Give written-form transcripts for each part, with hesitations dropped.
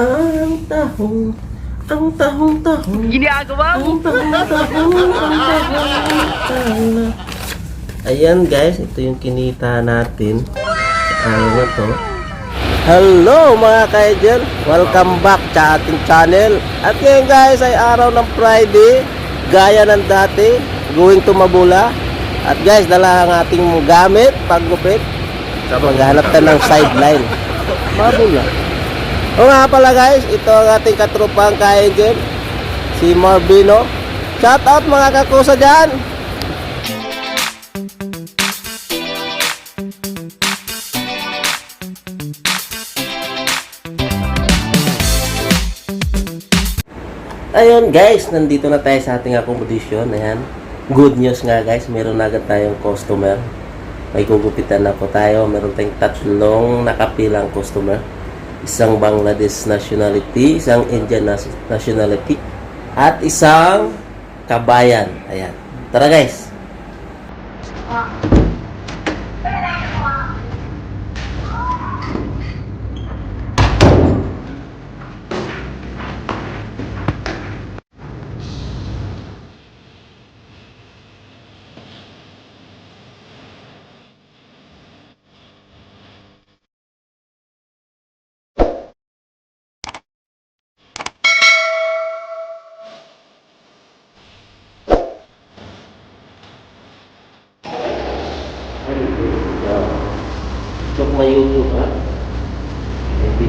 Ang tahong, ang tahong-tahong. Ginagawa mo? Ang tahong-tahong, ang tahong na. Ayan guys, ito yung kinita natin sa araw na to. Hello mga kaidol, welcome back sa ating channel. At ngayon guys ay araw ng Friday, gaya ng dati, going to Mabula. At guys, dala ang ating gamit, paggupit. Maghanap tayo ng sideline. Mabula. O nga pala guys, ito ang ating katrupang kaidol, si Marvino. Shout out mga kakusa dyan. Ayun guys, nandito na tayo sa ating accommodation. Ayan. Good news nga guys, meron na agad tayong customer. May gugupitan na po tayo. Meron tayong tatlong nakapilang customer. Isang Bangladesh nationality, isang Indian nationality, at isang kabayan. Ayan. Tara guys. Untuk may YouTube ha. Maybe.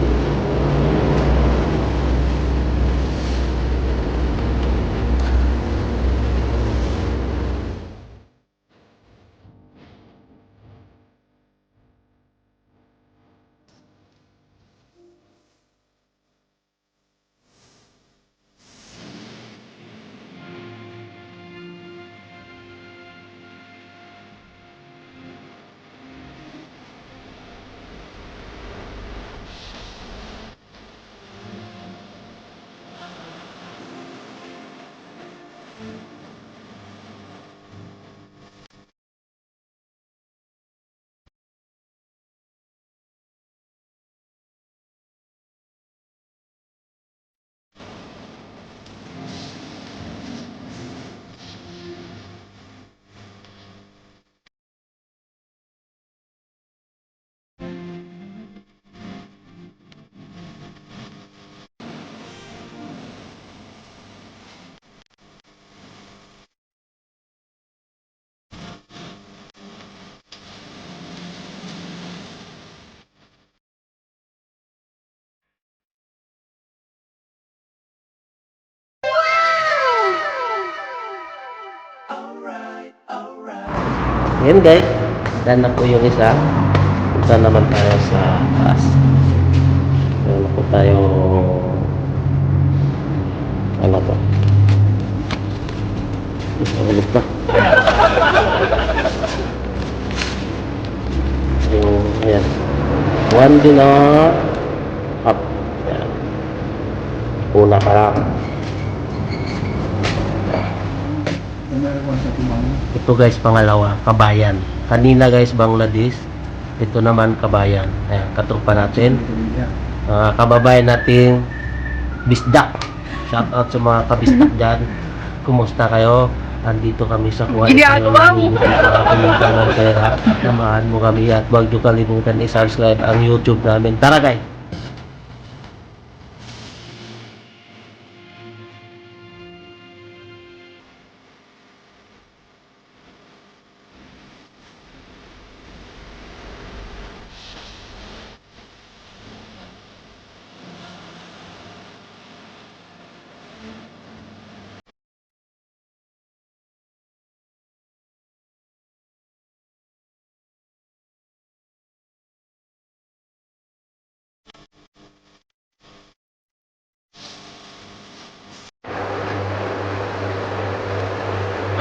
Ayan guys, dan na po yung isa. Punta naman tayo sa taas. Meron na po tayo, ano to? Ulog pa. Yung, ayan. One dinar up. Ayan. Una pa lang. Ito guys, pangalawa, kabayan. Kanina guys, Bangladesh. Ito naman, kabayan. Ayan, katrupa natin. Kababayan nating bisdak. Shout out sa mga kabisdak dyan. Kumusta kayo? Andito kami sa kuha. Ginagawa mo? Kumita ng pera. Samahan mo kami at huwag nyo kalimutan i-subscribe ang YouTube namin. Tara guys!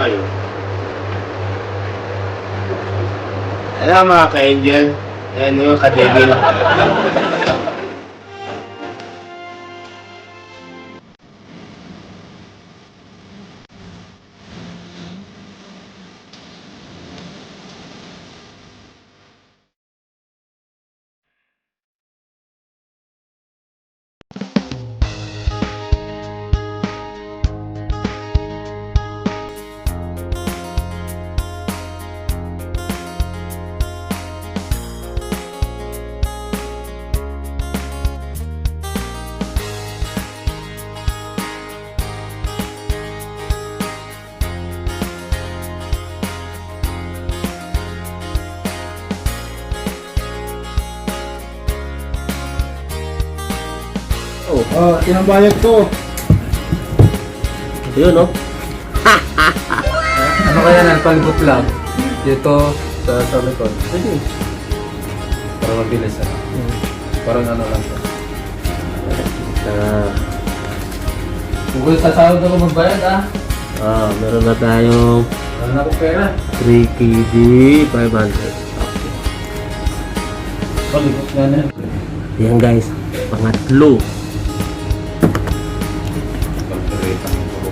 Ayun. Ayan mga ka-angel. Ayan yung ka-devil. Oh, Oh, tinambayad ko. yun no? Ano kaya nan palibot lang? Dito sa likod. Sige. Para mabilis ah. Parang ano lang to. Kung sa sahod ako magbayad ah. Meron na tayong Wala na akong pera. 3 KD 500. Palibot nga na. Yan guys, pangatlo. Pagkarita ng puro.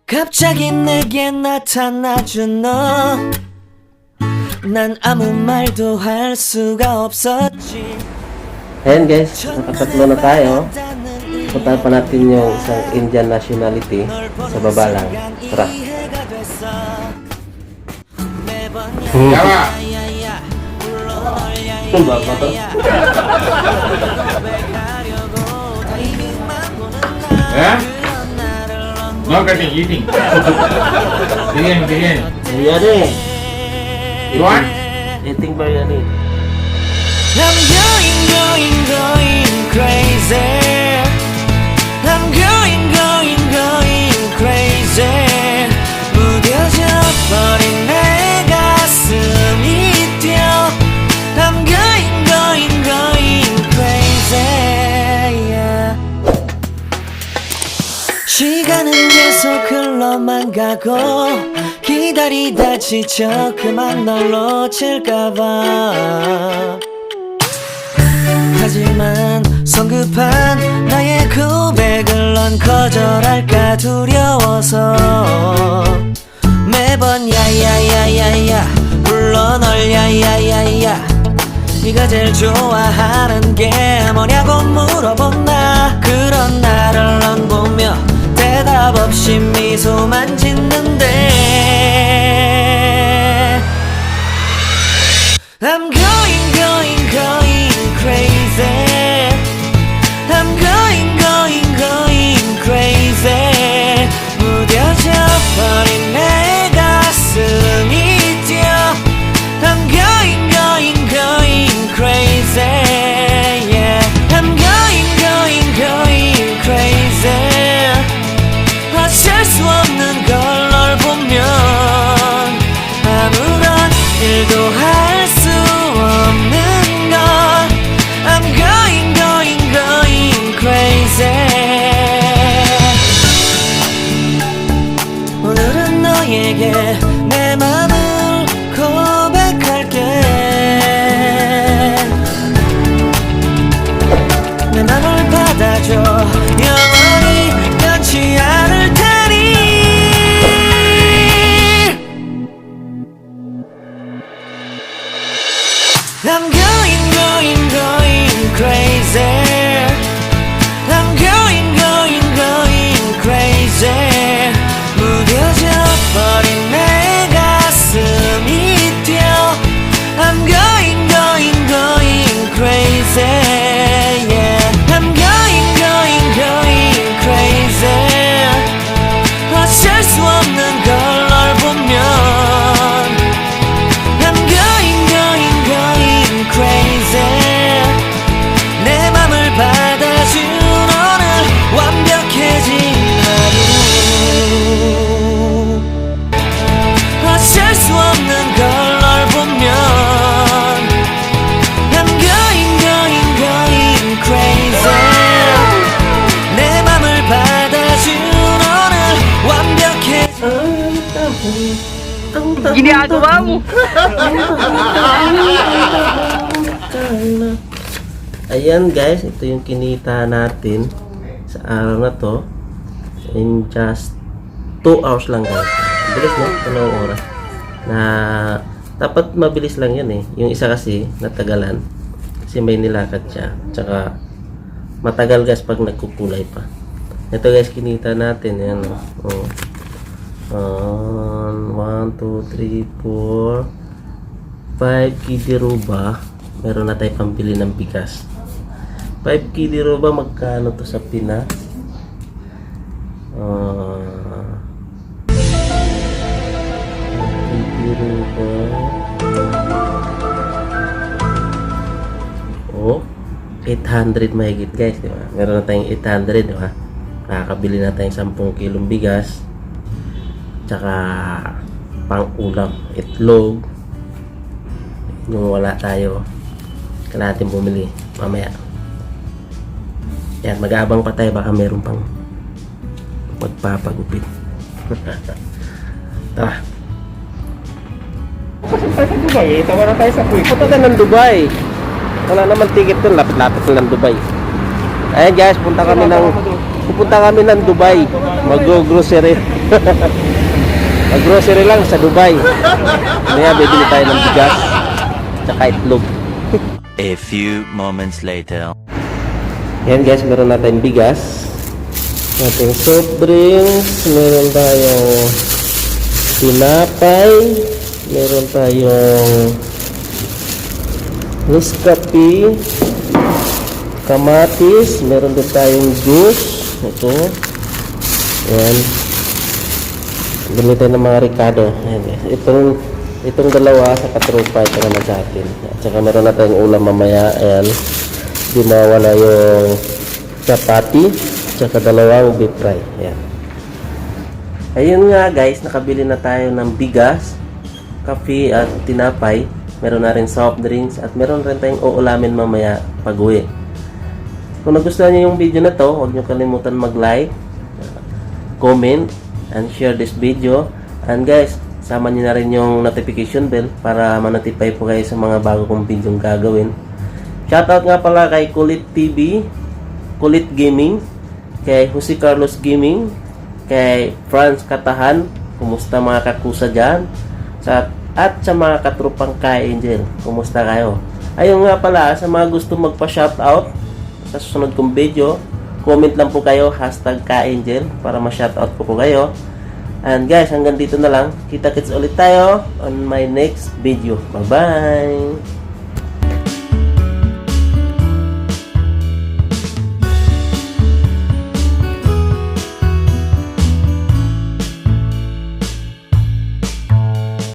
갑자기 내게 나타나준 너, 난 아무 말도 할 수가 없었지. Ayan guys, nakatatlo na tayo. Puntahan pa natin yung isang Indian nationality sa baba lang. Tara. Yawa! Ang baba to. Eh? No getting eating. Begin. Biryani. You want? Eating biryani. I'm going crazy. I'm going crazy. 무뎌져 버린 내 가슴이 뛰어. I'm going crazy. Yeah. 시간은 계속 흘러만 가고 기다리다 지쳐 그만 널 놓칠까봐. 하지만 성급한 나의 고백을 넌 거절할까 두려워서 매번 야야야야야 불러 널 야야야야 네가 제일 좋아하는 게 뭐냐고 물어본 나. 그런 나를 넌 보며 대답 없이 미소만 짓는데 I'm going crazy. I'm going crazy. 무뎌져 버린 내 가슴이 뛰어. I'm going crazy. Yeah. I'm going crazy. 어쩔 수 없는 걸 널 보면 아무런 일도 할 수 없는 걸. I'm going crazy. 오늘은 너에게 내 맘을 고백할게. 내 맘을 받아줘. 영원히 변치 않을 테니. I'm going crazy. I'm going crazy. 무뎌져 버린 내 가슴 Ginagawa mo. Ayan guys, ito yung kinita natin sa araw na to in just 2 hours lang guys. Bilis no? 2 oras. Na dapat mabilis lang yan eh. Yung isa kasi natagalan kasi may nilakad siya. Tsaka matagal guys pag nagkukulay pa. Ito guys kinita natin yan oh. 1, 2, 3, 4 5 kidiruba. Meron na tayo pambili ng bigas. 5 kidiruba magkano to sa Pinas? Kidiruba. Oh, 800 mahigit guys, di ba? Meron na tayong 800, di ba? Nakakabili na tayong 10 kilong bigas. Tsaka pang ulam, itlog. Yung wala tayo, kailangan natin bumili mamaya. Yan, mag-aabang pa tayo, baka meron pang magpapagupit. Tara. Dubai, tawa na tayo sa quick. Punta tayo ng Dubai. Wala naman ticket doon, lapit-lapit lang ng Dubai. Ayan guys, pupunta kami ng Dubai. Mag-grocery. Mag-grocery lang sa Dubai. Kaya bibili tayo ng bigas tsaka itlog. A few moments later. Yan guys, meron na tayong bigas, nating soft drinks, meron tayong tinapay, meron tayong Nescafe, kamatis, meron din tayong juice. Ito, yan, gamitin ng mga Ricardo. Yan guys, itong dalawa sa katrupa, ito naman sa atin. At saka meron na tayong ulam mamaya. Ayan, di mawala yung chapati tsaka dalawang beef fry. Ayan. Ayun nga guys, nakabili na tayo ng bigas, kape at tinapay. Meron na rin soft drinks at meron rin tayong uulamin mamaya pag uwi. Kung nagustuhan niyo yung video na to, huwag niyo kalimutan mag-like, comment and share this video. And guys, sama niyo na rin yung notification bell para ma-notify po kayo sa mga bago kong video gagawin. Shoutout nga pala kay Kulit TV, Kulit Gaming, kay Jose Carlos Gaming, kay Franz Katahan, kumusta mga kakusa dyan, at sa mga katrupang Ka-Angel, kumusta kayo? Ayun nga pala, sa mga gusto magpa-shoutout sa susunod kong video, comment lang po kayo, #Ka-Angel, para ma-shoutout po kayo. And guys, hanggang dito na lang. Kita-kits ulit tayo on my next video. Bye-bye!